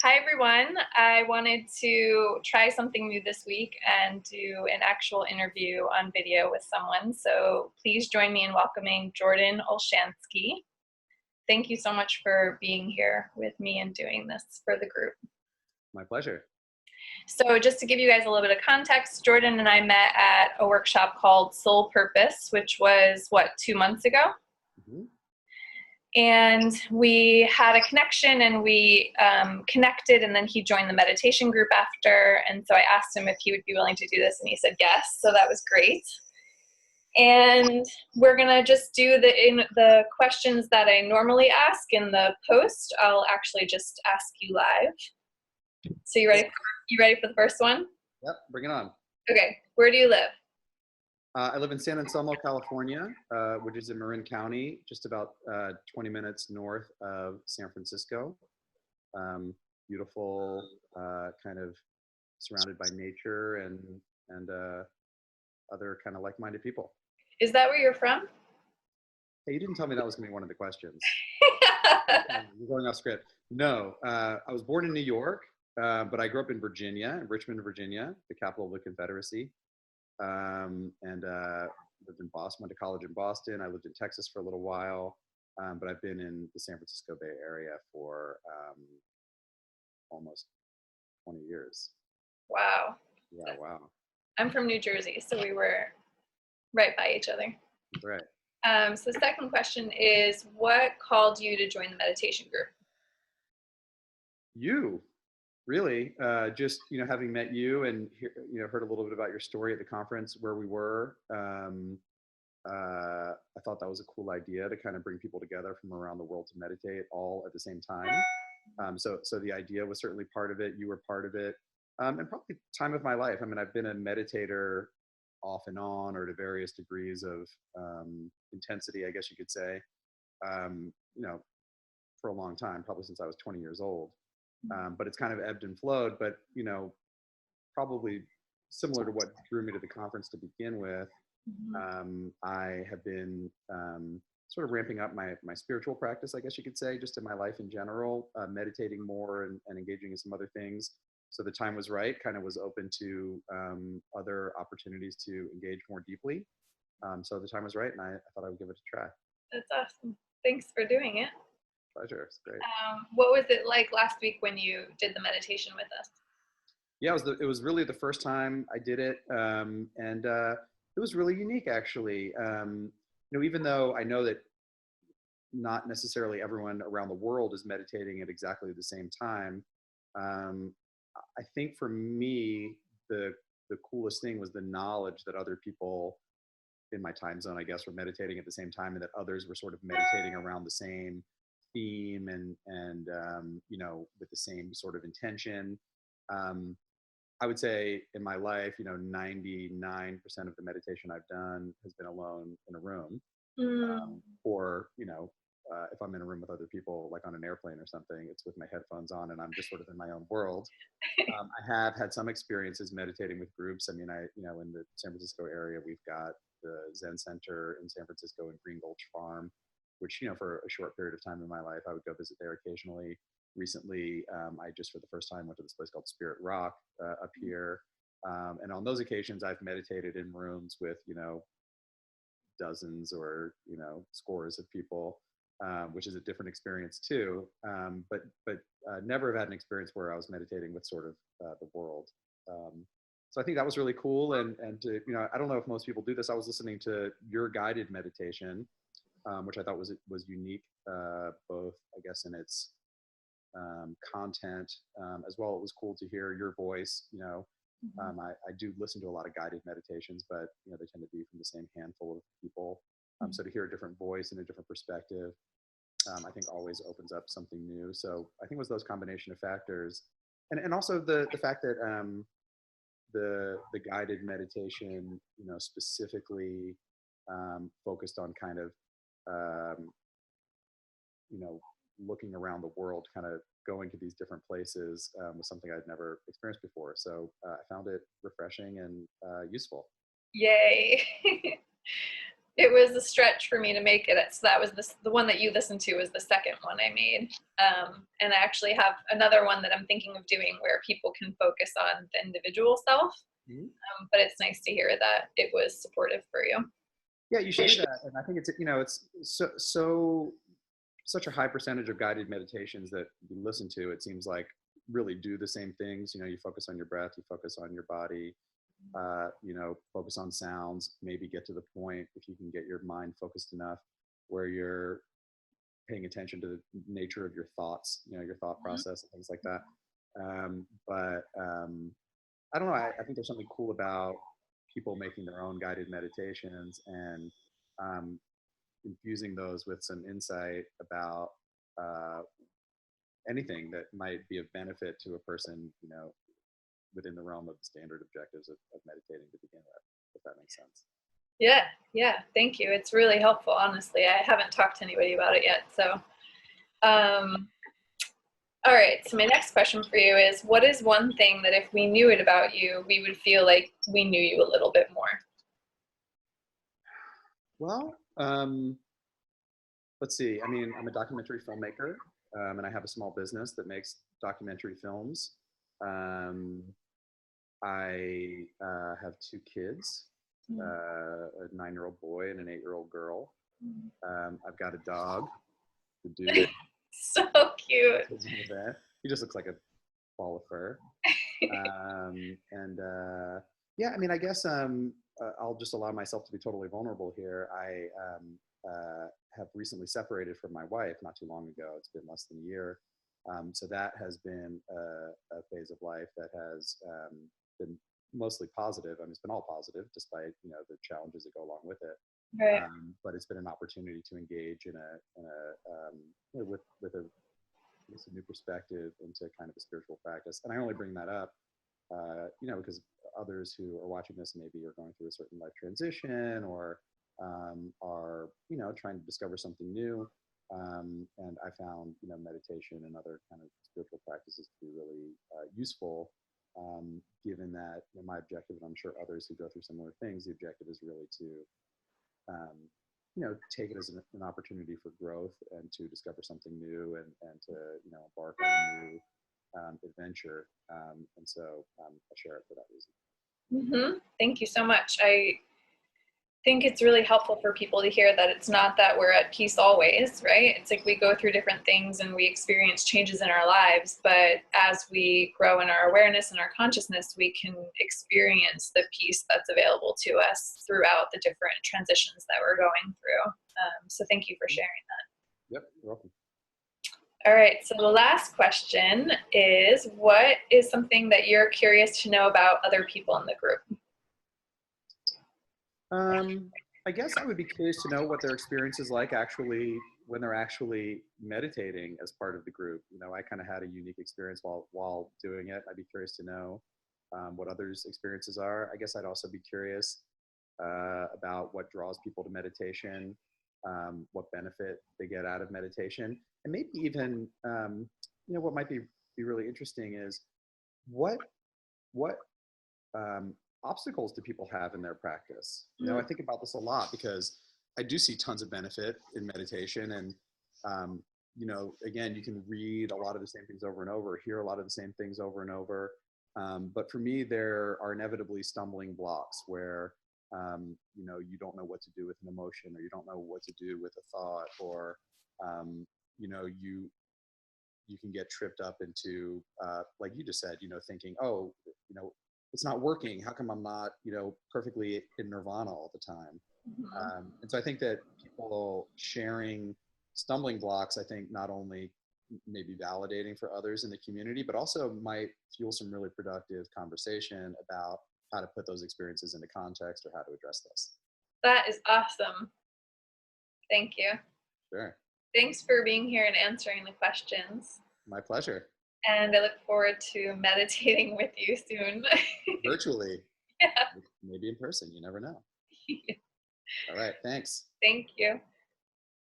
Hi, everyone. I wanted to try something new this week and do an actual interview on video with someone. So please join me in welcoming Jordan Olshansky. Thank you so much for being here with me and doing this for the group. My pleasure. So just to give you guys a little bit of context, Jordan and I met at a workshop called Soul Purpose, which was, 2 months ago? Mm-hmm. And we had a connection and we connected, and then he joined the meditation group after. And so I asked him if he would be willing to do this, and he said yes. So that was great. And we're going to just do the questions that I normally ask in the post. I'll actually just ask you live. So you ready? You ready for the first one? Yep, bring it on. Okay. Where do you live? I live in San Anselmo, California, which is in Marin County, just about 20 minutes north of San Francisco. Beautiful, kind of surrounded by nature and other kind of like-minded people. Is that where you're from? Hey, you didn't tell me that was going to be one of the questions. You're going off script. No, I was born in New York, but I grew up in Virginia, in Richmond, Virginia, the capital of the Confederacy. And lived in Boston, went to college in Boston. I lived in Texas for a little while, but I've been in the San Francisco Bay Area for almost 20 years. Wow. Yeah, wow. I'm from New Jersey, so we were right by each other. Right. So the second question is, what called you to join the meditation group? You, really, just having met you and heard a little bit about your story at the conference where we were. I thought that was a cool idea to kind of bring people together from around the world to meditate all at the same time. So the idea was certainly part of it. You were part of it, and probably time of my life. I mean, I've been a meditator off and on, or to various degrees of intensity, I guess you could say. For a long time, probably since I was 20 years old. But it's kind of ebbed and flowed. But probably similar to what drew me to the conference to begin with. I have been sort of ramping up my spiritual practice, I guess you could say, just in my life in general, meditating more and engaging in some other things. So the time was right, kind of was open to other opportunities to engage more deeply. So the time was right, and I thought I would give it a try. That's awesome. Thanks for doing it. Pleasure. It's great. What was it like last week when you did the meditation with us? Yeah, it was really the first time I did it, and it was really unique, actually. Even though I know that not necessarily everyone around the world is meditating at exactly the same time, I think for me the coolest thing was the knowledge that other people in my time zone, I guess, were meditating at the same time, and that others were sort of meditating around the same theme and with the same sort of intention. I would say in my life, 99% of the meditation I've done has been alone in a room. Or, if I'm in a room with other people, like on an airplane or something, it's with my headphones on and I'm just sort of in my own world. I have had some experiences meditating with groups. I mean, in the San Francisco area, we've got the Zen Center in San Francisco and Green Gulch Farm, which, for a short period of time in my life, I would go visit there occasionally. Recently, I just for the first time went to this place called Spirit Rock up here. And on those occasions, I've meditated in rooms with, dozens or, scores of people, which is a different experience too. But never have had an experience where I was meditating with sort of the world. So I think that was really cool. And to, I don't know if most people do this. I was listening to your guided meditation, which I thought was unique, both, I guess, in its content, as well. It was cool to hear your voice. I do listen to a lot of guided meditations, but they tend to be from the same handful of people. So to hear a different voice and a different perspective, I think always opens up something new. So I think it was those combination of factors, and also the fact that the guided meditation, specifically focused on kind of looking around the world, kind of going to these different places, was something I'd never experienced before. So I found it refreshing and useful. Yay. It was a stretch for me to make it. So that was the one that you listened to was the second one I made. And I actually have another one that I'm thinking of doing where people can focus on the individual self. Mhm. But it's nice to hear that it was supportive for you. Yeah, you should do that. And I think it's, it's such a high percentage of guided meditations that you listen to, it seems like really do the same things. You focus on your breath, you focus on your body, focus on sounds, maybe get to the point, if you can get your mind focused enough, where you're paying attention to the nature of your thoughts, your thought process and things like that. But I don't know. I think there's something cool about people making their own guided meditations and um, infusing those with some insight about uh, anything that might be of benefit to a person, within the realm of the standard objectives of meditating to begin with, if that makes sense. Yeah, thank you. It's really helpful, honestly. I haven't talked to anybody about it yet. So, all right. So my next question for you is, what is one thing that if we knew it about you, we would feel like we knew you a little bit more? Well, let's see. I mean, I'm a documentary filmmaker, and I have a small business that makes documentary films. Um, I have two kids, a 9-year-old boy and an 8-year-old girl. I've got a dog, the dude. So cute. He just looks like a ball of fur. And yeah, I mean, I guess I'll just allow myself to be totally vulnerable here. I have recently separated from my wife not too long ago. It's been less than a year. So that has been a phase of life that has been mostly positive. I mean, it's been all positive despite, the challenges that go along with it. Right. But it's been an opportunity to engage with a new perspective into kind of a spiritual practice. And I only bring that up, because others who are watching this maybe are going through a certain life transition or are, trying to discover something new. And I found, meditation and other kind of spiritual practices to be really useful, given that my objective, and I'm sure others who go through similar things, the objective is really to take it as an opportunity for growth and to discover something new and to, embark on a new adventure. And so I share it for that reason. Thank you so much. I think it's really helpful for people to hear that it's not that we're at peace always, right? It's like we go through different things and we experience changes in our lives, but as we grow in our awareness and our consciousness, we can experience the peace that's available to us throughout the different transitions that we're going through. So thank you for sharing that. Yep, you're welcome. All right, so the last question is, what is something that you're curious to know about other people in the group? I guess I would be curious to know what their experience is like actually when they're actually meditating as part of the group. I kind of had a unique experience while doing it. I'd be curious to know what others' experiences are. I guess I'd also be curious about what draws people to meditation, what benefit they get out of meditation, and maybe even what might be really interesting is what obstacles do people have in their practice? I think about this a lot because I do see tons of benefit in meditation. And, again, you can read a lot of the same things over and over, hear a lot of the same things over and over. But for me, there are inevitably stumbling blocks where, you don't know what to do with an emotion, or you don't know what to do with a thought, or, you can get tripped up into, like you just said, thinking, oh, it's not working. How come I'm not, perfectly in nirvana all the time? And so I think that people sharing stumbling blocks, I think not only may be validating for others in the community, but also might fuel some really productive conversation about how to put those experiences into context or how to address this. That is awesome. Thank you. Sure. Thanks for being here and answering the questions. My pleasure. And I look forward to meditating with you soon. Virtually. Yeah. Maybe in person. You never know. All right. Thanks. Thank you.